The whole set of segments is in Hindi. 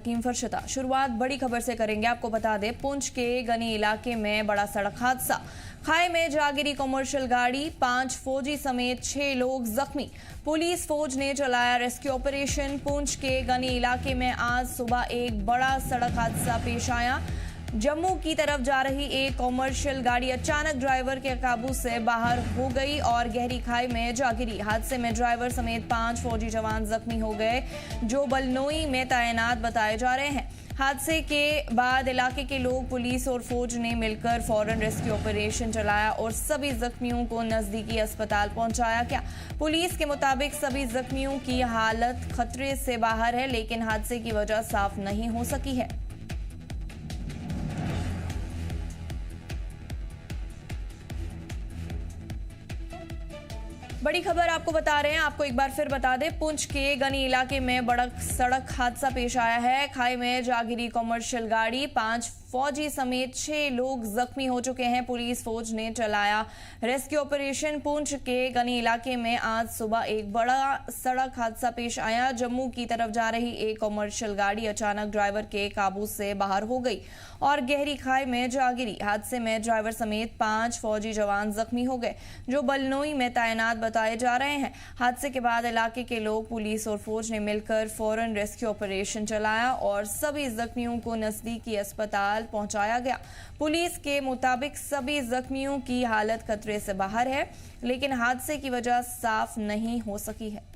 फरशता। शुरुआत बड़ी खबर से करेंगे। आपको बता दें, पुंछ के गनी इलाके में बड़ा सड़क हादसा। खाई में जा गिरी कमर्शियल गाड़ी, 5 फौजी समेत 6 लोग जख्मी। पुलिस फौज ने चलाया रेस्क्यू ऑपरेशन। पुंछ के गनी इलाके में आज सुबह एक बड़ा सड़क हादसा पेश आया। जम्मू की तरफ जा रही एक कमर्शियल गाड़ी अचानक ड्राइवर के काबू से बाहर हो गई और गहरी खाई में जा गिरी। हादसे में ड्राइवर समेत 5 फौजी जवान जख्मी हो गए, जो बलनोई में तैनात बताए जा रहे हैं। हादसे के बाद इलाके के लोग, पुलिस और फौज ने मिलकर फौरन रेस्क्यू ऑपरेशन चलाया और सभी जख्मियों को नजदीकी अस्पताल पहुंचाया गया। पुलिस के मुताबिक सभी जख्मियों की हालत खतरे से बाहर है, लेकिन हादसे की वजह साफ नहीं हो सकी है। बड़ी खबर आपको बता रहे हैं। आपको एक बार फिर बता दें, पुंछ के गनी इलाके में बड़ा सड़क हादसा पेश आया है। खाई में जा गिरी कमर्शियल गाड़ी, 5 फौजी समेत 6 लोग जख्मी हो चुके हैं। पुलिस फौज ने चलाया रेस्क्यू ऑपरेशन। पुंछ के गनी इलाके में आज सुबह एक बड़ा सड़क हादसा पेश आया। जम्मू की तरफ जा रही एक कमर्शियल गाड़ी अचानक ड्राइवर के काबू से बाहर हो गई और गहरी खाई में जा गिरी। हादसे में ड्राइवर समेत 5 फौजी जवान जख्मी हो गए, जो बलनोई में तैनात बताए जा रहे हैं। हादसे के बाद इलाके के लोग, पुलिस और फौज ने मिलकर फौरन रेस्क्यू ऑपरेशन चलाया और सभी जख्मियों को नजदीकी अस्पताल पहुंचाया गया। पुलिस के मुताबिक सभी जख्मियों की हालत खतरे से बाहर है, लेकिन हादसे की वजह साफ नहीं हो सकी है।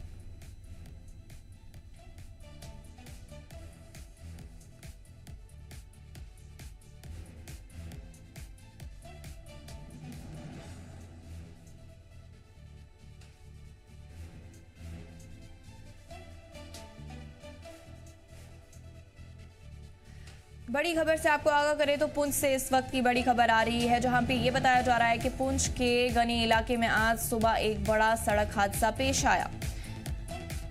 बड़ी खबर से आपको आगाह करें तो पुंछ से इस वक्त की बड़ी खबर आ रही है, जहां पे ये बताया जा रहा है कि पुंछ के गनी इलाके में आज सुबह एक बड़ा सड़क हादसा पेश आया।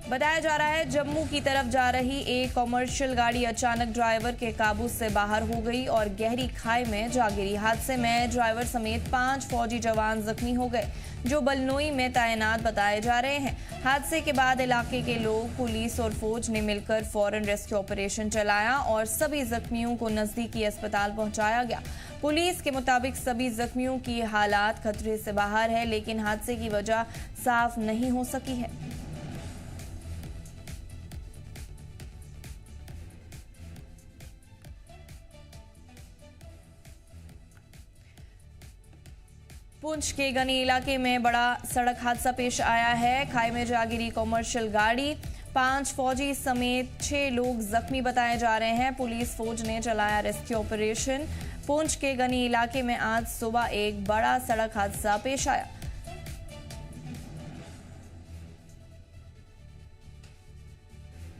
बताया जा रहा है, जम्मू की तरफ जा रही एक कमर्शियल गाड़ी अचानक ड्राइवर के काबू से बाहर हो गई और गहरी खाई में जा गिरी। हादसे में ड्राइवर समेत 5 फौजी जवान जख्मी हो गए, जो बलनोई में तैनात बताए जा रहे हैं। हादसे के बाद इलाके के लोग, पुलिस और फौज ने मिलकर फौरन रेस्क्यू ऑपरेशन चलाया और सभी जख्मियों को नजदीकी अस्पताल पहुंचाया गया। पुलिस के मुताबिक सभी जख्मियों की हालात खतरे से बाहर है, लेकिन हादसे की वजह साफ नहीं हो सकी है। पुंछ के गनी इलाके में बड़ा सड़क हादसा पेश आया है। खाई में जा गिरी कमर्शियल गाड़ी, 5 फौजी समेत 6 लोग जख्मी बताए जा रहे हैं। पुलिस फौज ने चलाया रेस्क्यू ऑपरेशन। पुंछ के गनी इलाके में आज सुबह एक बड़ा सड़क हादसा पेश आया।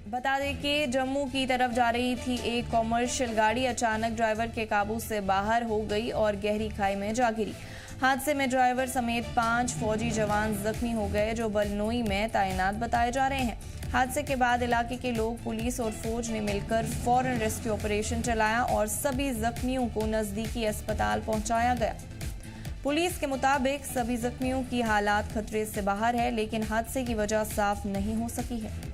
बता दें कि जम्मू की तरफ जा रही थी एक कमर्शियल गाड़ी अचानक ड्राइवर के काबू से बाहर हो गई और गहरी खाई में जा गिरी। हादसे में ड्राइवर समेत 5 फौजी जवान जख्मी हो गए, जो बलनोई में तैनात बताए जा रहे हैं। हादसे के बाद इलाके के लोग, पुलिस और फौज ने मिलकर फौरन रेस्क्यू ऑपरेशन चलाया और सभी जख्मियों को नजदीकी अस्पताल पहुंचाया गया। पुलिस के मुताबिक सभी जख्मियों की हालात खतरे से बाहर है, लेकिन हादसे की वजह साफ नहीं हो सकी है।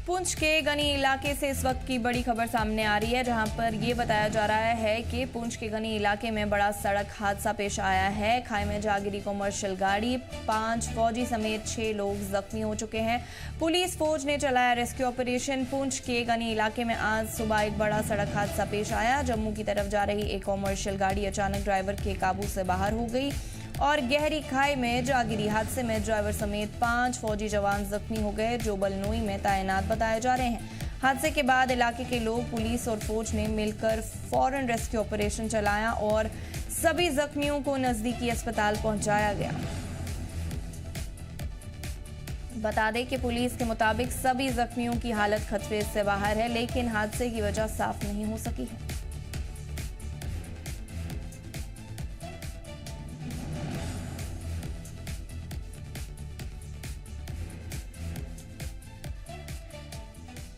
पुंछ के गनी इलाके से इस वक्त की बड़ी खबर सामने आ रही है, जहां पर यह बताया जा रहा है कि पुंछ के गनी इलाके में बड़ा सड़क हादसा पेश आया है। खाई में जा गिरी कमर्शियल गाड़ी, 5 फौजी समेत 6 लोग जख्मी हो चुके हैं। पुलिस फौज ने चलाया रेस्क्यू ऑपरेशन। पुंछ के गनी इलाके में आज सुबह एक बड़ा सड़क हादसा पेश आया। जम्मू की तरफ जा रही एक कमर्शियल गाड़ी अचानक ड्राइवर के काबू से बाहर हो गई और गहरी खाई में जा गिरी। हादसे में ड्राइवर समेत 5 फौजी जवान जख्मी हो गए, जो बलनोई में तैनात बताए जा रहे हैं। हादसे के बाद इलाके के लोग, पुलिस और फौज ने मिलकर फौरन रेस्क्यू ऑपरेशन चलाया और सभी जख्मियों को नजदीकी अस्पताल पहुंचाया गया। बता दें कि पुलिस के मुताबिक सभी जख्मियों की हालत खतरे से बाहर है, लेकिन हादसे की वजह साफ नहीं हो सकी है।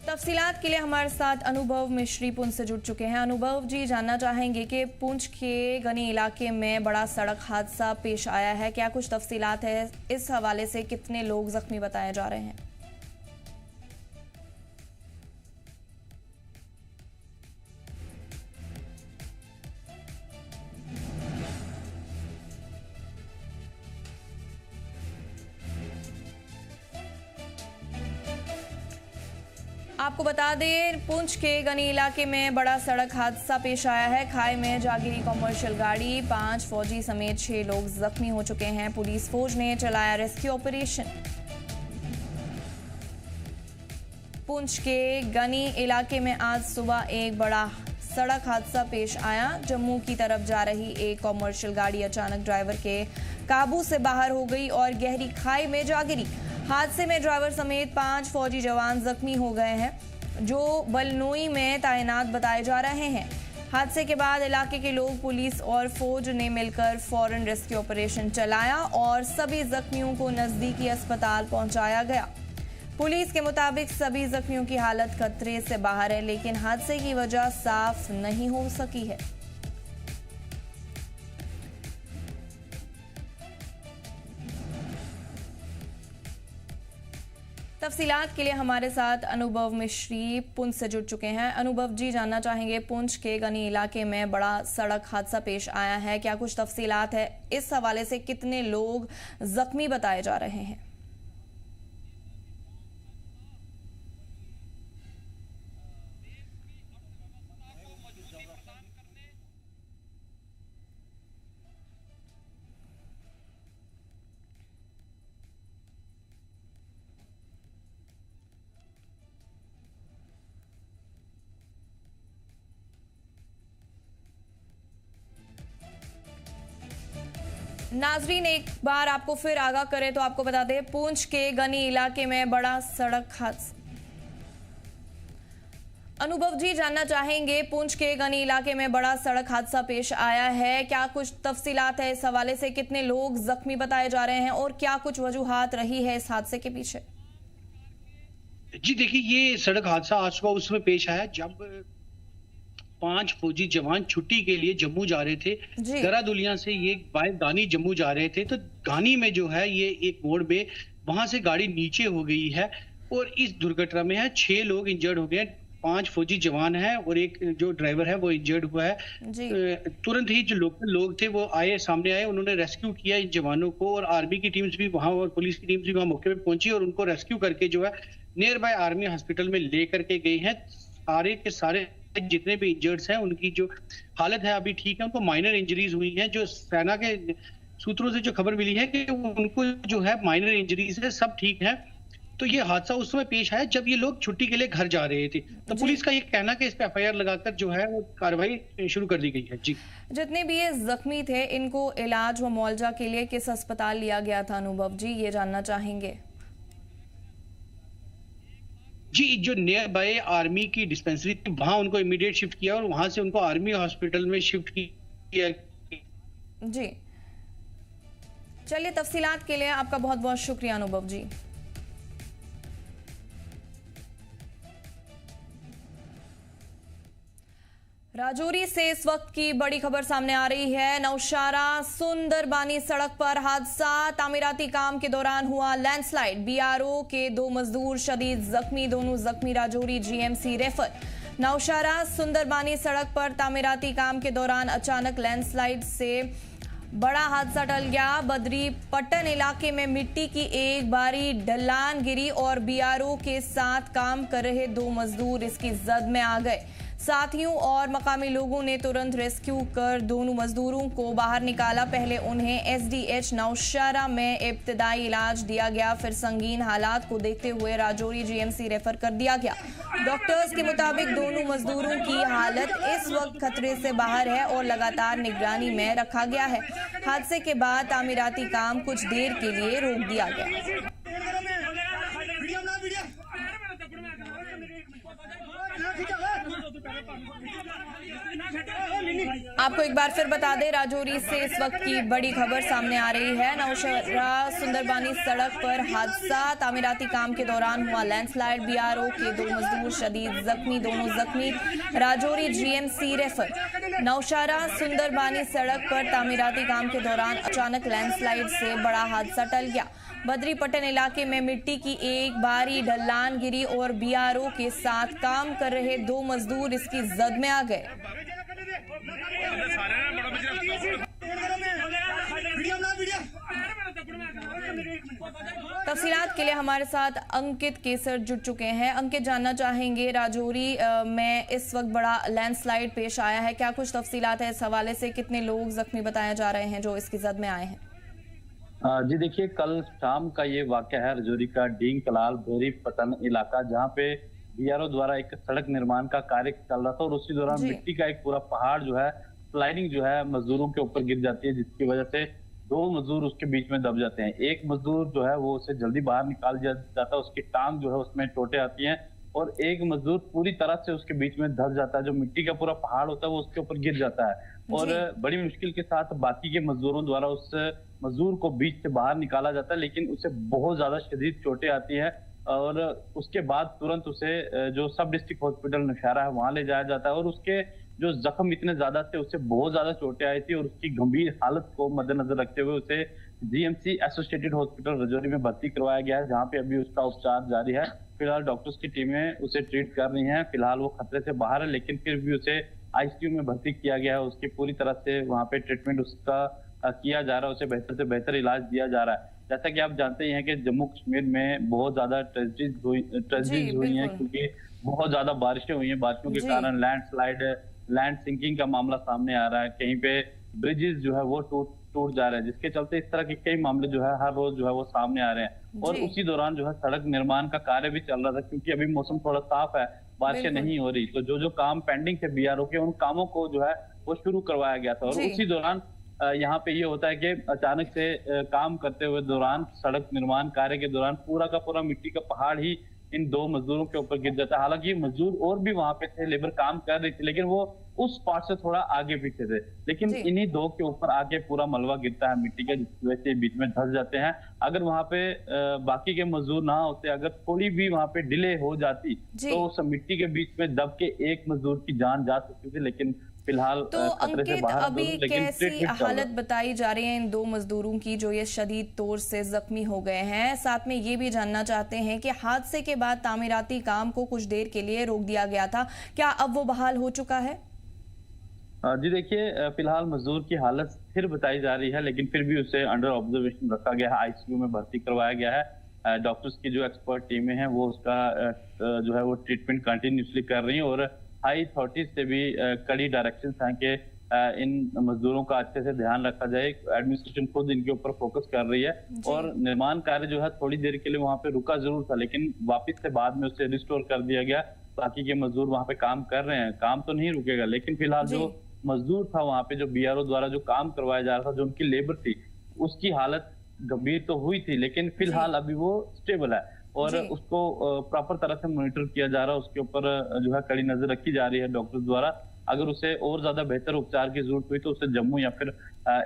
तफसीलात के लिए हमारे साथ अनुभव मिश्री पुंछ से जुड़ चुके हैं। अनुभव जी, जानना चाहेंगे कि पुंछ के गनी इलाके में बड़ा सड़क हादसा पेश आया है, क्या कुछ तफसीलात है? इस हवाले से कितने लोग जख्मी बताए जा रहे हैं? आपको बता दें, पुंछ के गनी इलाके में बड़ा सड़क हादसा पेश आया है। खाई में जा गिरी कॉमर्शियल गाड़ी, 5 फौजी समेत 6 लोग जख्मी हो चुके हैं। पुलिस फौज ने चलाया रेस्क्यू ऑपरेशन। पुंछ के गनी इलाके में आज सुबह एक बड़ा सड़क हादसा पेश आया। जम्मू की तरफ जा रही एक कॉमर्शियल गाड़ी अचानक ड्राइवर के काबू से बाहर हो गई और गहरी खाई में जा गिरी। हादसे में ड्राइवर समेत 5 फौजी जवान जख्मी हो गए हैं, जो बलनोई में तैनात बताए जा रहे हैं। हादसे के बाद इलाके के लोग, पुलिस और फौज ने मिलकर फौरन रेस्क्यू ऑपरेशन चलाया और सभी जख्मियों को नजदीकी अस्पताल पहुंचाया गया। पुलिस के मुताबिक सभी जख्मियों की हालत खतरे से बाहर है, लेकिन हादसे की वजह साफ नहीं हो सकी है। तफसीलात के लिए हमारे साथ अनुभव मिश्री पुंछ से जुड़ चुके हैं। अनुभव जी, जानना चाहेंगे, पुंछ के गनी इलाके में बड़ा सड़क हादसा पेश आया है, क्या कुछ तफसीलात है? इस हवाले से कितने लोग जख्मी बताए जा रहे हैं? नाजरीन, एक बार आपको फिर आगाह करें तो आपको बता दें, पुंछ के गनी इलाके में बड़ा सड़क हादसा। अनुभव जी, जानना चाहेंगे, पुंछ के गनी इलाके में बड़ा सड़क हादसा पेश आया है, क्या कुछ तफसीलात है? इस हवाले से कितने लोग जख्मी बताए जा रहे हैं और क्या कुछ वजूहात रही है इस हादसे के पीछे? जी देखिए, ये सड़क हादसा आज सुबह उसमें पेश आया जब 5 फौजी जवान छुट्टी के लिए जम्मू जा रहे थे। देहरादून से ये बाय गानी जम्मू जा रहे थे, तो गानी में जो है ये एक मोड़ में वहां से गाड़ी नीचे हो गई है और इस दुर्घटना में है 6 लोग इंजर्ड हो गए हैं। 5 फौजी जवान हैं और एक जो ड्राइवर है वो इंजर्ड हुआ है। तुरंत ही जो लोकल लोग थे वो सामने आए, उन्होंने रेस्क्यू किया इन जवानों को और आर्मी की टीम्स भी वहां और पुलिस की टीम्स भी वहां मौके पे पहुंची और उनको रेस्क्यू करके जो है नियर बाय आर्मी हॉस्पिटल में लेकर के गई हैं। सारे के सारे जितने भी इंजर्ड्स हैं उनकी जो हालत है अभी ठीक है, उनको माइनर इंजरीज हुई हैं। जो सेना के सूत्रों से जो खबर मिली है कि उनको जो है माइनर इंजरीज है, सब ठीक है। तो ये हादसा उस समय पेश आया जब ये लोग छुट्टी के लिए घर जा रहे थे। तो पुलिस का ये कहना कि इस पे एफआईआर लगाकर जो है वो कार्रवाई शुरू कर दी गई है। जी, जितने भी ये जख्मी थे इनको इलाज व मुआवजा के लिए किस अस्पताल लिया गया था? अनुभव जी, ये जानना चाहेंगे। जी, जो नियर बाय आर्मी की डिस्पेंसरी थी वहां उनको इमीडिएट शिफ्ट किया और वहां से उनको आर्मी हॉस्पिटल में शिफ्ट किया। जी, चलिए, तफसीलात के लिए आपका बहुत बहुत शुक्रिया अनुभव जी। राजौरी से इस वक्त की बड़ी खबर सामने आ रही है। नौशारा सुंदरबानी सड़क पर हादसा, तामीराती काम के दौरान हुआ लैंडस्लाइड। बीआरओ के 2 मजदूर शदीद जख्मी, दोनों जख्मी राजौरी जीएमसी रेफर। नौशारा सुंदरबानी सड़क पर तामीराती काम के दौरान अचानक लैंडस्लाइड से बड़ा हादसा टल गया। बदरी पट्टन इलाके में मिट्टी की एक भारी ढलान गिरी और बीआरओ के साथ काम कर रहे 2 मजदूर इसकी जद में आ गए। साथियों और मकामी लोगों ने तुरंत रेस्क्यू कर दोनों मजदूरों को बाहर निकाला। पहले उन्हें एसडीएच नौशहरा में इब्तदाई इलाज दिया गया, फिर संगीन हालात को देखते हुए राजौरी जीएमसी रेफर कर दिया गया। डॉक्टर्स के मुताबिक दोनों मजदूरों की हालत इस वक्त खतरे से बाहर है और लगातार निगरानी में रखा गया है। हादसे के बाद तामीराती काम कुछ देर के लिए रोक दिया गया। आपको एक बार फिर बता दें, राजौरी से इस वक्त की बड़ी खबर सामने आ रही है। नौशहरा सुंदरबानी सड़क पर हादसा, तामीराती काम के दौरान हुआ लैंडस्लाइड। बीआरओ के 2 मजदूर शदीद जख्मी, दोनों जख्मी राजौरी जीएमसी रेफर। नौशहरा सुंदरबानी सड़क पर तामीराती काम के दौरान अचानक लैंडस्लाइड से बड़ा हादसा टल गया। बदरी पट्टन इलाके में मिट्टी की एक भारी ढलान गिरी और बीआरओ के साथ काम कर रहे 2 मजदूर इसकी जद में आ गए। तफसीलात के लिए हमारे साथ अंकित केसर जुड़ चुके हैं। अंकित, जानना चाहेंगे, राजौरी में इस वक्त बड़ा लैंडस्लाइड पेश आया है, क्या कुछ तफसीलात है इस हवाले से? कितने लोग जख्मी बताए जा रहे हैं जो इसकी जद में आए हैं? जी देखिए, कल शाम का ये वाक़या है राजौरी का डींग कलाल बदरी पट्टन इलाका, जहाँ पे बीआरओ द्वारा एक सड़क निर्माण का कार्य चल रहा था और उसी दौरान मिट्टी का एक पूरा पहाड़ जो है स्लाइडिंग जो है मजदूरों के ऊपर गिर जाती है, जिसकी वजह से 2 मजदूर उसके बीच में दब जाते हैं। एक मजदूर जो है वो उसे जल्दी बाहर निकाल दिया जाता है, उसकी टांग जो है उसमें चोटें आती हैं, और एक मजदूर पूरी तरह से उसके बीच में दब जाता है। जो मिट्टी का पूरा पहाड़ होता है वो उसके ऊपर गिर जाता है और बड़ी मुश्किल के साथ बाकी के मजदूरों द्वारा उस मजदूर को बीच से बाहर निकाला जाता है, लेकिन उसे बहुत ज्यादा शदीद चोटें आती है और उसके बाद तुरंत उसे जो सब डिस्ट्रिक्ट हॉस्पिटल नौशहरा है वहां ले जाया जाता है। और उसके जो जख्म इतने ज्यादा थे, उससे बहुत ज्यादा चोटें आई थी और उसकी गंभीर हालत को मद्देनजर रखते हुए उसे जीएमसी एसोसिएटेड हॉस्पिटल राजौरी में भर्ती करवाया गया है, जहाँ पे अभी उसका उपचार जारी है। फिलहाल डॉक्टर्स की टीमें उसे ट्रीट कर रही हैं। फिलहाल वो खतरे से बाहर है, लेकिन फिर भी उसे आईसीयू में भर्ती किया गया है। उसकी पूरी तरह से वहाँ पे ट्रीटमेंट उसका किया जा रहा है, उसे बेहतर से बेहतर इलाज दिया जा रहा है। जैसा कि आप जानते ही हैं कि जम्मू कश्मीर में बहुत ज्यादा ट्रेजेडीज हुई हैं, क्योंकि बहुत ज्यादा बारिशें हुई हैं। बारिशों के कारण लैंडस्लाइड, लैंड सिंकिंग का मामला सामने आ रहा है। कहीं पे ब्रिजेस जो है वो टूट जा रहे हैं, जिसके चलते इस तरह के कई मामले जो है हर रोज जो है वो सामने आ रहे हैं। और उसी दौरान जो है सड़क निर्माण का कार्य भी चल रहा था, क्योंकि अभी मौसम थोड़ा साफ है, बारिशें नहीं हो रही, तो जो काम पेंडिंग थे बीआरओ के, उन कामों को जो है वो शुरू करवाया गया था। और उसी दौरान यहाँ पे ये होता है कि अचानक से काम करते हुए दौरान, सड़क निर्माण कार्य के दौरान पूरा का पूरा मिट्टी का पहाड़ ही इन 2 मजदूरों के ऊपर गिर जाता है। हालांकि मजदूर और भी वहां पे थे, लेबर काम कर रही थी, लेकिन वो उस पार्ट से थोड़ा आगे पीछे थे। लेकिन इन्हीं 2 के ऊपर आके पूरा मलबा गिरता है मिट्टी का, जिसकी वजह से बीच में धंस जाते हैं। अगर वहां पे बाकी के मजदूर ना होते, अगर थोड़ी भी वहां पे डिले हो जाती, तो उस मिट्टी के बीच में दब के एक मजदूर की जान जा सकती थी। लेकिन फिलहाल तो अंकित, अभी कैसी हालत बताई जा रही है इन 2 मजदूरों की जो ये शदीद तौर से जख्मी हो गए हैं? साथ में ये भी जानना चाहते हैं कि हादसे के बाद तामीराती काम को कुछ देर के लिए रोक दिया गया था, क्या अब वो बहाल हो चुका है? जी देखिए, फिलहाल मजदूर की हालत स्थिर बताई जा रही है, लेकिन फिर भी उसे अंडर ऑब्जर्वेशन रखा गया है, आईसीयू में भर्ती करवाया गया है। डॉक्टर्स की जो एक्सपर्ट टीमें हैं वो उसका जो है वो ट्रीटमेंट कंटिन्यूसली कर रही है और हाई अथॉरिटीज से भी कड़ी डायरेक्शंस हैं कि इन मजदूरों का अच्छे से ध्यान रखा जाए। एडमिनिस्ट्रेशन खुद इनके ऊपर फोकस कर रही है और निर्माण कार्य जो है थोड़ी देर के लिए वहां पे रुका जरूर था, लेकिन वापस से बाद में उसे रिस्टोर कर दिया गया। बाकी के मजदूर वहां पे काम कर रहे हैं, काम तो नहीं रुकेगा, लेकिन फिलहाल जो मजदूर था वहां पे, जो बीआरओ द्वारा जो काम करवाया जा रहा था, जो उनकी लेबर थी, उसकी हालत गंभीर तो हुई थी, लेकिन फिलहाल अभी वो स्टेबल है और उसको प्रॉपर तरह से मॉनिटर किया जा रहा है। उसके ऊपर जो है कड़ी नजर रखी जा रही है डॉक्टर द्वारा। अगर उसे और ज्यादा बेहतर उपचार की जरूरत हुई तो उसे जम्मू या फिर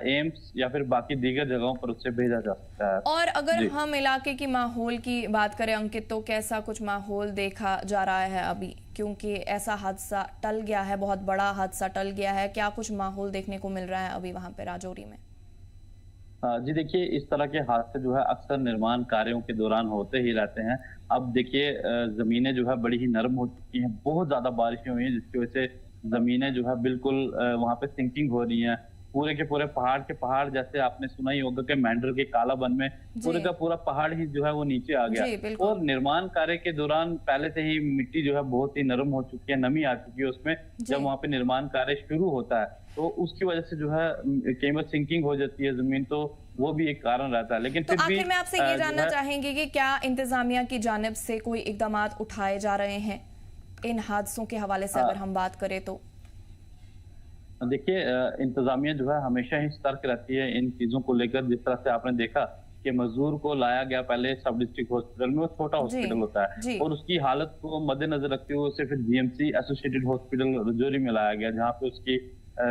एम्स या फिर बाकी दीगर जगहों पर उसे भेजा जा सकता है। और अगर हम इलाके की माहौल की बात करें अंकित, तो कैसा कुछ माहौल देखा जा रहा है अभी, क्योंकि ऐसा हादसा टल गया है, बहुत बड़ा हादसा टल गया है, क्या कुछ माहौल देखने को मिल रहा है अभी वहां पे राजौरी में? जी देखिए, इस तरह के हादसे जो है अक्सर निर्माण कार्यों के दौरान होते ही रहते हैं। अब देखिए, जमीनें जो है बड़ी ही नरम हो चुकी हैं, बहुत ज्यादा बारिशें हुई हैं, जिसकी वजह से जमीनें जो है बिल्कुल वहां पे सिंकिंग हो रही हैं पूरे के पूरे पहाड़ के पहाड़, जैसे आपने सुना ही होगा कि मेंढर के काला वन में पूरे का पूरा पहाड़ ही जो है वो नीचे आ गया। और निर्माण कार्य के दौरान पहले से ही मिट्टी जो है बहुत ही नरम हो चुकी है, नमी आ चुकी है उसमें। जब वहाँ पे निर्माण कार्य शुरू होता है तो उसकी वजह से जो है कई बार सिंकिंग हो जाती है जमीन, तो वो भी एक कारण रहता है। लेकिन तो फिर भी आखिर में आपसे ये जानना चाहेंगे कि क्या इंतजामिया की जानिब से कोई इकदामात उठाए जा रहे हैं इन हादसों के हवाले से, अगर हम बात करें तो? देखिए, इंतजामिया जो है हमेशा ही सतर्क रहती है इन चीजों को लेकर। जिस तरह से आपने देखा कि मजदूर को लाया गया पहले सब डिस्ट्रिक्ट हॉस्पिटल में, वो छोटा हॉस्पिटल होता है, और उसकी हालत को मद्देनजर रखते हुए उसे फिर जीएमसी एसोसिएटेड हॉस्पिटल रजौरी में लाया गया, जहाँ पे उसकी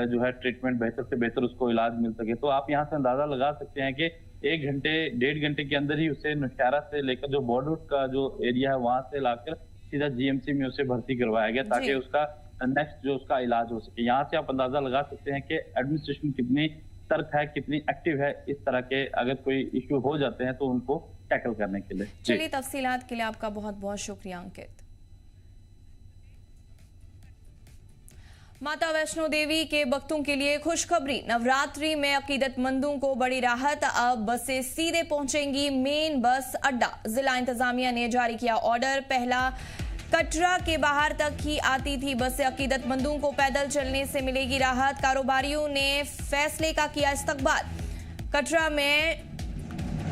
जो है ट्रीटमेंट बेहतर से बेहतर उसको इलाज मिल सके। तो आप यहाँ से अंदाजा लगा सकते हैं कि 1 घंटे 1.5 घंटे के अंदर ही उसे नौशहरा से लेकर जो बॉर्डर का जो एरिया है वहां से लाकर सीधा जीएमसी में उसे भर्ती करवाया गया, ताकि उसका नेक्स्ट जो उसका इलाज हो सके। यहाँ से आप अंदाजा लगा सकते हैं कि एडमिनिस्ट्रेशन कितनी सतर्क है, कितनी एक्टिव है इस तरह के अगर कोई इश्यू हो जाते हैं तो उनको टैकल करने के लिए। चलिए, तफसीलात के लिए आपका बहुत बहुत शुक्रिया अंकित। माता वैष्णो देवी के भक्तों के लिए खुशखबरी, नवरात्रि में अकीदतमंदों को बड़ी राहत, अब बसें सीधे पहुंचेंगी मेन बस अड्डा। जिला इंतजामिया ने जारी किया ऑर्डर, पहला कटरा के बाहर तक ही आती थी बसें, अकीदतमंदों को पैदल चलने से मिलेगी राहत। कारोबारियों ने फैसले का किया इस्तकबाल, कटरा में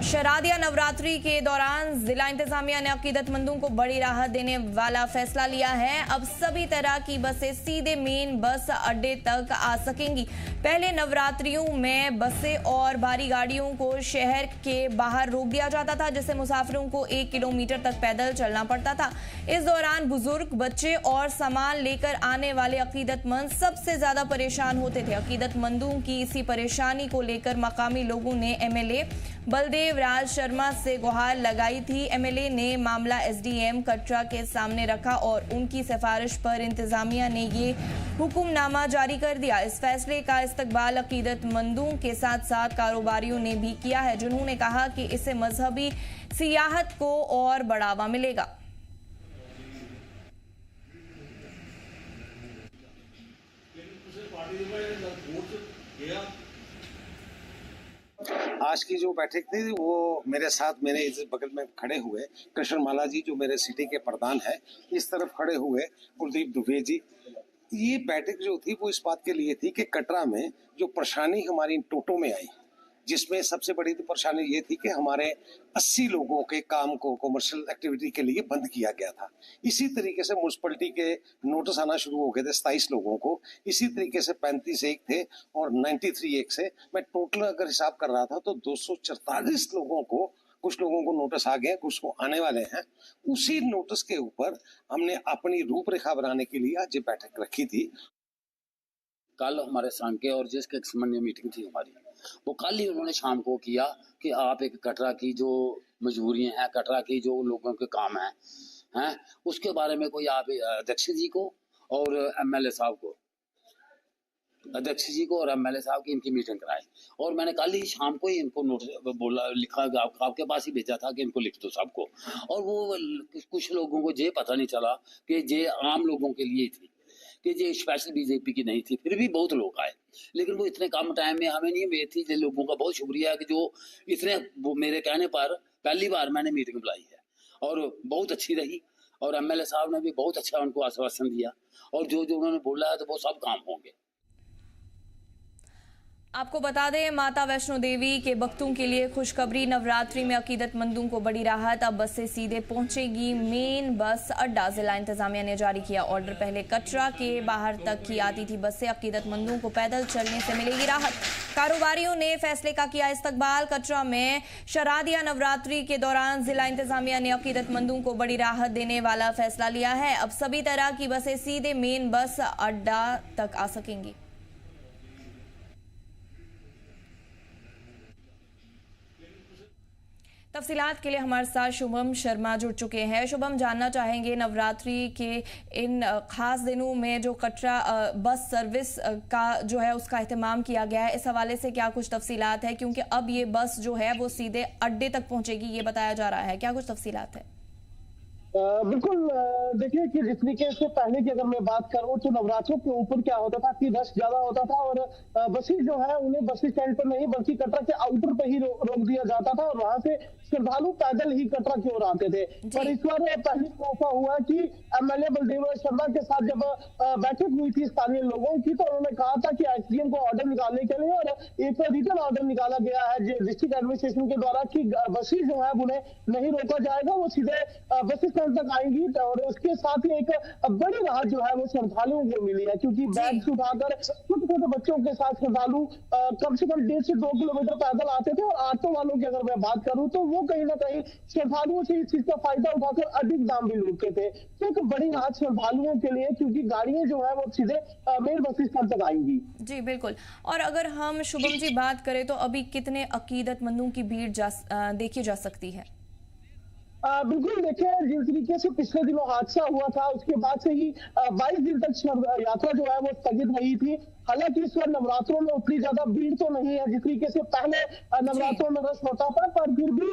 शरादिया नवरात्रि के दौरान जिला इंतजामिया ने अकीदतमंदों को बड़ी राहत देने वाला फैसला लिया है। अब सभी तरह की बसें सीधे मेन बस अड्डे तक आ सकेंगी। पहले नवरात्रियों में बसें और भारी गाड़ियों को शहर के बाहर रोक दिया जाता था, जिससे मुसाफिरों को 1 किलोमीटर तक पैदल चलना पड़ता था। इस दौरान बुजुर्ग, बच्चे और सामान लेकर आने वाले अकीदतमंद सबसे ज्यादा परेशान होते थे। अकीदतमंदों की इसी परेशानी को लेकर मकामी लोगों ने एमएलए बलदेव राज शर्मा से गुहार लगाई थी। एमएलए ने मामला एसडीएम कटरा के सामने रखा और उनकी सिफारिश पर इंतजामिया ने ये हुक्मनामा जारी कर दिया। इस फैसले का इस्तकबाल अकीदतमंदों के साथ साथ कारोबारियों ने भी किया है, जिन्होंने कहा कि इससे मजहबी सियाहत को और बढ़ावा मिलेगा। आज की जो बैठक थी वो मेरे साथ मेरे इस बगल में खड़े हुए कृष्ण माला जी, जो मेरे सिटी के प्रधान है, इस तरफ खड़े हुए कुलदीप दुबे जी। ये बैठक जो थी वो इस बात के लिए थी कि कटरा में जो परेशानी हमारी टोटो में आई, जिसमें सबसे बड़ी तो परेशानी ये थी कि हमारे 80 लोगों के काम को कमर्शियल एक्टिविटी के लिए बंद किया गया था। इसी तरीके से म्यूनसिपलिटी के नोटिस आना शुरू हो गए थे 27 लोगों को, इसी तरीके से 35 एक थे और 93 एक से। मैं टोटल अगर हिसाब कर रहा था तो 244 लोगों को, कुछ लोगों को नोटिस आ गए, कुछ को आने वाले हैं। उसी नोटिस के ऊपर हमने अपनी रूपरेखा बनाने के लिए आज ये बैठक रखी थी। कल हमारे सांके और जिसके संबंध मीटिंग थी हमारी, वो कल ही उन्होंने शाम को किया कि आप एक कटरा की जो मजबूरियां हैं, कटरा की जो लोगों के काम हैं, उसके बारे में कोई आप अध्यक्ष जी को और एमएलए साहब को, अध्यक्ष जी को और एमएलए साहब की इनकी मीटिंग कराई। और मैंने कल ही शाम को ही इनको नोटिस बोला, लिखा, आपके पास ही भेजा था कि इनको लिख दो सबको। और वो कुछ लोगों को ये पता नहीं चला कि ये आम लोगों के लिए थी, कि ये स्पेशल बीजेपी की नहीं थी। फिर भी बहुत लोग आए, लेकिन वो इतने कम टाइम में हमें नहीं उम्मीद थी। लोगों का बहुत शुक्रिया है कि जो इतने, वो मेरे कहने पर पहली बार मैंने मीटिंग बुलाई है और बहुत अच्छी रही। और एमएलए साहब ने भी बहुत अच्छा उनको आश्वासन दिया, और जो जो उन्होंने बोला है तो वो सब काम होंगे। आपको बता दें, माता वैष्णो देवी के भक्तों के लिए खुशखबरी, नवरात्रि में अकीदतमंदों को बड़ी राहत, अब बसें सीधे पहुंचेगी मेन बस अड्डा। जिला इंतजामिया ने जारी किया ऑर्डर, पहले कटरा के बाहर तक की आती थी बसें, अकीदतमंदों को पैदल चलने से मिलेगी राहत। कारोबारियों ने फैसले का किया इस्तकबाल, कटरा में शरादिया नवरात्रि के दौरान जिला इंतजामिया ने अकीदतमंदों को बड़ी राहत देने वाला फैसला लिया है। अब सभी तरह की बसें सीधे मेन बस अड्डा तक आ सकेंगी। तफसीलात के लिए हमारे साथ शुभम शर्मा जुड़ चुके हैं। शुभम, जानना चाहेंगे नवरात्रि के इन खास दिनों में जो कटरा बस सर्विस का जो है उसका एहतमाम किया गया है, इस हवाले से क्या कुछ तफसीलात है? क्योंकि अब ये बस जो है वो सीधे अड्डे तक पहुंचेगी, ये बताया जा रहा है, क्या कुछ तफसीलात है? बिल्कुल देखिए कि जिस तरीके से पहले की अगर मैं बात करूं तो नवरात्रों के ऊपर क्या होता था कि रश ज्यादा होता था और बसें जो है उन्हें बस स्टैंड पर नहीं बल्कि कटरा के आउटर पे ही रोक दिया जाता था और वहां से श्रद्धालु पैदल ही कटरा की ओर आते थे। पर इस बार पहली मौका हुआ कि एमएलए बलदेव शर्मा के साथ जब बैठक हुई थी स्थानीय लोगों की तो उन्होंने कहा था कि एसडीएम को ऑर्डर निकालने के लिए और एक रिटर्न ऑर्डर निकाला गया है डिस्ट्रिक्ट एडमिनिस्ट्रेशन के द्वारा कि बसें जो है उन्हें नहीं रोका जाएगा, वो सीधे बस स्टैंड तक आएंगी। और उसके साथ ही एक बड़ी राहत जो है वो श्रद्धालुओं को मिली है क्योंकि बैग से उठाकर छोटे छोटे बच्चों के साथ श्रद्धालु कम से कम 1.5 से 2 किलोमीटर पैदल आते थे। और ऑटो वालों की अगर मैं बात करूं तो वो कहीं ना कहीं श्रद्धालुओं से इस चीज का फायदा उठाकर अधिक दाम भी लूटते थे। तो एक बड़ी राहत श्रद्धालुओं के लिए क्योंकि गाड़ियां जो है वो सीधे मेन बस स्टैंड तक आएंगी। जी बिल्कुल। और अगर हम शुभम जी बात करें तो अभी कितने अकीदतमंदों की भीड़ देखी जा सकती है? बिल्कुल देखिए जिस तरीके से पिछले दिनों हादसा हुआ था उसके बाद से ही 22 दिन तक यात्रा जो है वो स्थगित रही थी। हालांकि इस बार नवरात्रों में उतनी ज्यादा भीड़ तो नहीं है जिस तरीके से पहले नवरात्रों में रश होता था, पर फिर भी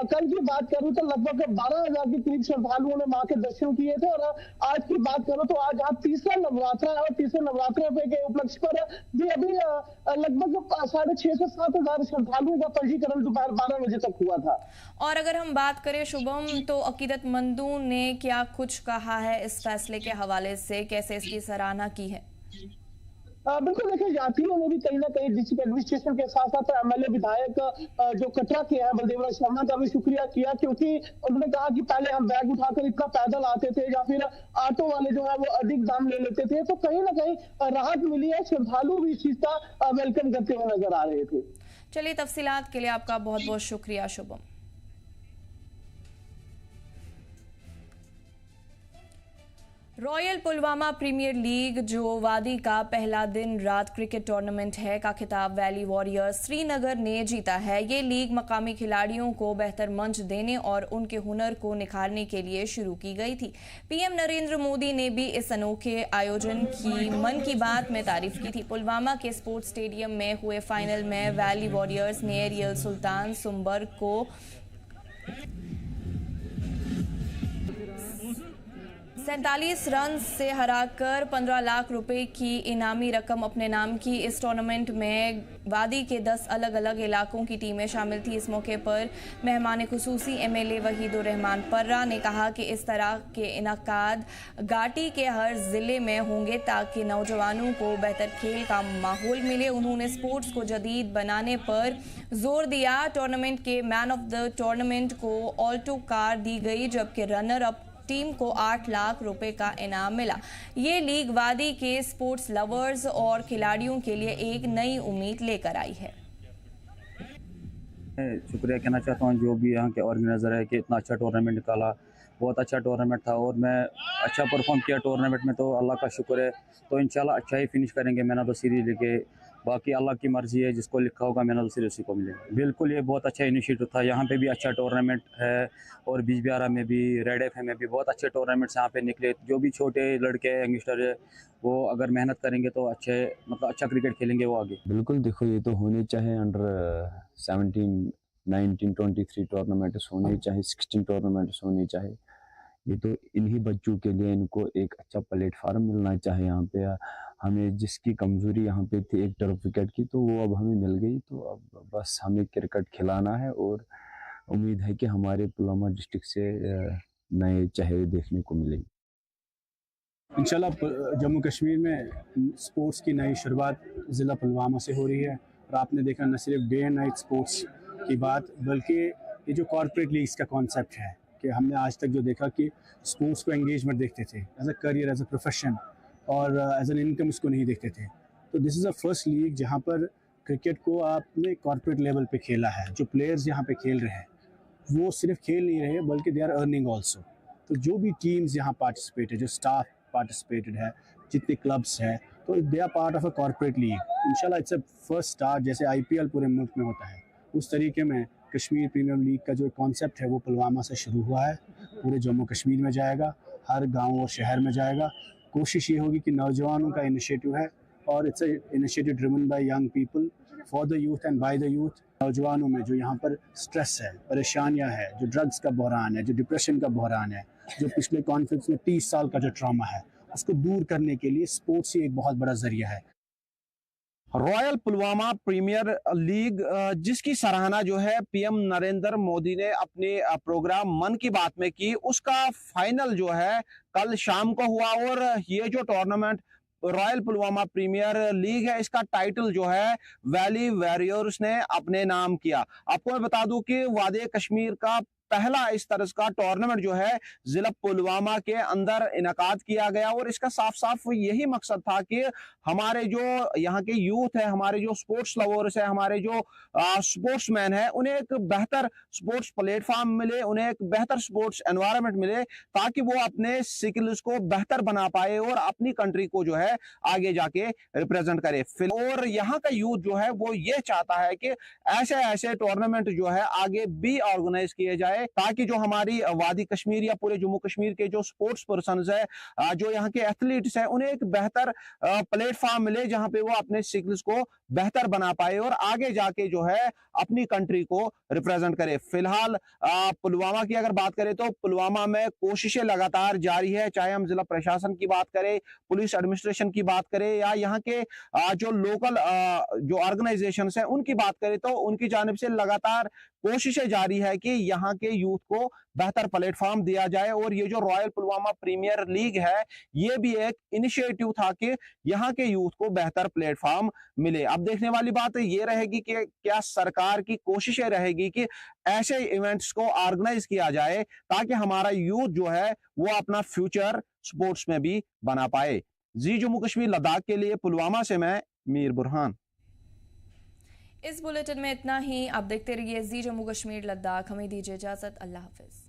कल की बात करूं तो लगभग 12,000 के करीब श्रद्धालुओं ने मां के दर्शन किए थे। और आज की बात करूं तो आज तीसरा नवरात्रा है और तीसरे नवरात्रे के उपलक्ष्य पर भी अभी लगभग 6,500 से 7,000 श्रद्धालुओं का पंजीकरण दोपहर 12 बजे तक हुआ था। और अगर हम बात करें शुभम तो अकीदतमंदों ने क्या कुछ कहा है इस फैसले के हवाले से, कैसे इसकी सराहना की है? बिल्कुल देखिए यात्रियों ने भी कहीं ना कहीं डिस्ट्रिक्ट एडमिनिस्ट्रेशन के साथ साथ एमएलए विधायक जो कटरा के हैं बलदेव शर्मा का भी शुक्रिया किया क्योंकि उन्होंने कहा कि पहले हम बैग उठाकर इतना पैदल आते थे या फिर ऑटो वाले जो है वो अधिक दाम ले लेते थे, तो कहीं ना कहीं राहत मिली है। श्रद्धालु भी इस चीज का वेलकम करते हुए नजर आ रहे थे। चलिए तफसीलात के लिए आपका बहुत बहुत शुक्रिया Shubham. Royal Pulwama premier league जो वादी का पहला दिन रात क्रिकेट टूर्नामेंट है का खिताब वैली वॉरियर्स श्रीनगर ने जीता है। ये लीग मकामी खिलाड़ियों को बेहतर मंच देने और उनके हुनर को निखारने के लिए शुरू की गई थी। पीएम नरेंद्र मोदी ने भी इस अनोखे आयोजन की मन की बात में तारीफ की थी। पुलवामा के स्पोर्ट्स स्टेडियम में हुए फाइनल में वैली वॉरियर्स ने रियल सुल्तान सुम्बर्ग को 47 रन से हराकर 15 लाख रुपए की इनामी रकम अपने नाम की। इस टूर्नामेंट में वादी के 10 अलग अलग इलाकों की टीमें शामिल थी। इस मौके पर मेहमान खुसूसी एमएलए वहीदुर रहमान पर्रा ने कहा कि इस तरह के इनाकाद घाटी के हर जिले में होंगे ताकि नौजवानों को बेहतर खेल का माहौल मिले। उन्होंने स्पोर्ट्स को जदीद बनाने पर जोर दिया। टूर्नामेंट के मैन ऑफ द टूर्नामेंट को ऑल्टो कार दी गई जबकि रनर अप टीम को 8 लाख रुपए का इनाम मिला। ये लीग वादी के स्पोर्ट्स लवर्स और खिलाड़ियों के लिए एक नई उम्मीद लेकर आई है। शुक्रिया कहना चाहता हूँ जो भी यहाँ के ऑर्गेनाइजर है कि इतना अच्छा टूर्नामेंट निकाला। बहुत अच्छा टूर्नामेंट था और मैं अच्छा परफॉर्म किया टूर्नामेंट में, तो अल्लाह का शुक्र है। तो इंशाल्लाह अच्छा ही फिनिश करेंगे मैन ऑफ द सीरीज लेके। बाकी अल्लाह की मर्जी है, जिसको लिखा होगा मैन ऑफ द सीरीज उसी को मिलेगा। बिल्कुल ये बहुत अच्छा इनिशिएटिव था। यहाँ पे भी अच्छा टूर्नामेंट है और बीजबिहारा में भी, रेड एफ में भी बहुत अच्छे टूर्नामेंट्स यहाँ पे निकले। जो भी छोटे लड़के यंगस्टर है वो अगर मेहनत करेंगे तो अच्छे मतलब अच्छा क्रिकेट खेलेंगे वो आगे। बिल्कुल देखो ये तो होने चाहे अंडर 17, 19, 23 टूर्नामेंट्स होने चाहे 16 टूर्नामेंट्स होने चाहे, ये तो इन्हीं बच्चों के लिए इनको एक अच्छा प्लेटफार्म मिलना चाहिए। यहाँ पे हमें जिसकी कमजोरी यहाँ पे थी एक टर्फ विकेट की, तो वो अब हमें मिल गई। तो अब बस हमें क्रिकेट खिलाना है और उम्मीद है कि हमारे पुलवामा डिस्ट्रिक्ट से नए चेहरे देखने को मिलेंगे। इंशाल्लाह जम्मू कश्मीर में स्पोर्ट्स की नई शुरुआत ज़िला पुलवामा से हो रही है। और आपने देखा न सिर्फ डे एंड नाइट स्पोर्ट्स की बात, बल्कि ये जो कॉर्पोरेट लीग्स का कॉन्सेप्ट है कि हमने आज तक जो देखा कि स्पोर्ट्स को एंगेजमेंट देखते थे as a career, as a profession और एज एन इनकम, इसको नहीं देखते थे। तो this is a first league जहाँ पर क्रिकेट को आपने कॉर्पोरेट लेवल पे खेला है। जो प्लेयर्स यहाँ पे खेल रहे हैं वो सिर्फ खेल नहीं रहे बल्कि दे आर अर्निंग ऑल्सो। तो जो भी टीम्स यहाँ पार्टिसिपेट है, जो स्टाफ पार्टिसिपेटेड है, जितने क्लब्स हैं, तो they are part of a corporate league. इंशाल्लाह इट्स अ फर्स्ट स्टार्ट। जैसे आईपीएल पूरे मुल्क में होता है उस तरीके में कश्मीर प्रीमियर लीग का जो कॉन्सेप्ट है वो पुलवामा से शुरू हुआ है, पूरे जम्मू कश्मीर में जाएगा, हर गांव और शहर में जाएगा। कोशिश ये होगी कि नौजवानों का इनिशिएटिव है और it's initiative driven by young people for the youth and by the youth. नौजवानों में जो यहाँ पर स्ट्रेस है, परेशानियाँ है, जो ड्रग्स का बहरान है, जो डिप्रेशन का बहरान है, जो पिछले कॉन्फ्लिक्ट में 30 साल का जो ट्रॉमा है उसको दूर करने के लिए स्पोर्ट्स ही एक बहुत बड़ा जरिया है। रॉयल पुलवामा प्रीमियर लीग जिसकी सराहना जो है पीएम नरेंद्र मोदी ने अपने प्रोग्राम मन की बात में की, उसका फाइनल जो है कल शाम को हुआ और ये जो tournament royal Pulwama premier league है इसका टाइटल जो है वैली वॉरियर्स ने अपने नाम किया। आपको मैं बता दूं कि वादी कश्मीर का पहला इस तरह का टूर्नामेंट जो है जिला पुलवामा के अंदर इनकाद किया गया और इसका साफ साफ यही मकसद था कि हमारे जो यहाँ के यूथ है, हमारे जो स्पोर्ट्स लवर्स है, हमारे जो स्पोर्ट्समैन है, उन्हें एक बेहतर स्पोर्ट्स प्लेटफॉर्म मिले, उन्हें एक बेहतर स्पोर्ट्स एनवायरनमेंट मिले ताकि वो अपने स्किल्स को बेहतर बना पाए और अपनी कंट्री को जो है आगे जाके रिप्रेजेंट करे। और यहाँ का यूथ जो है वो ये चाहता है कि ऐसे ऐसे टूर्नामेंट जो है आगे भी ऑर्गेनाइज किए जाए ताकि जो हमारी वादी कश्मीर या पूरे जम्मू कश्मीर के जो स्पोर्ट्स पर्सन है, जो यहाँ के एथलीट्स हैं, उन्हें एक बेहतर प्लेटफॉर्म मिले जहां पे वो अपने स्किल्स को बेहतर बना पाए और आगे जाके जो है अपनी कंट्री को रिप्रेजेंट करे। फिलहाल पुलवामा की अगर बात करें तो पुलवामा में कोशिशें लगातार जारी है, चाहे हम जिला प्रशासन की बात करें, पुलिस एडमिनिस्ट्रेशन की बात करें या यहाँ के जो लोकल जो ऑर्गेनाइजेशन है उनकी बात करें तो उनकी जानिब से लगातार कोशिशें जारी है कि यहाँ के यूथ को बेहतर प्लेटफॉर्म दिया जाए। और ये जो रॉयल पुलवामा प्रीमियर लीग है ये भी एक इनिशिएटिव था कि यहाँ के यूथ को बेहतर प्लेटफॉर्म मिले। अब देखने वाली बात ये रहेगी कि क्या सरकार की कोशिशें रहेगी कि ऐसे इवेंट्स को ऑर्गेनाइज किया जाए ताकि हमारा यूथ जो है वो अपना फ्यूचर स्पोर्ट्स में भी बना पाए। जी जम्मू कश्मीर लद्दाख के लिए पुलवामा से मैं मीर बुरहान। इस बुलेटिन में इतना ही। आप देखते रहिए जी जम्मू कश्मीर लद्दाख। हमें दीजिए इजाजत। अल्लाह हाफिज।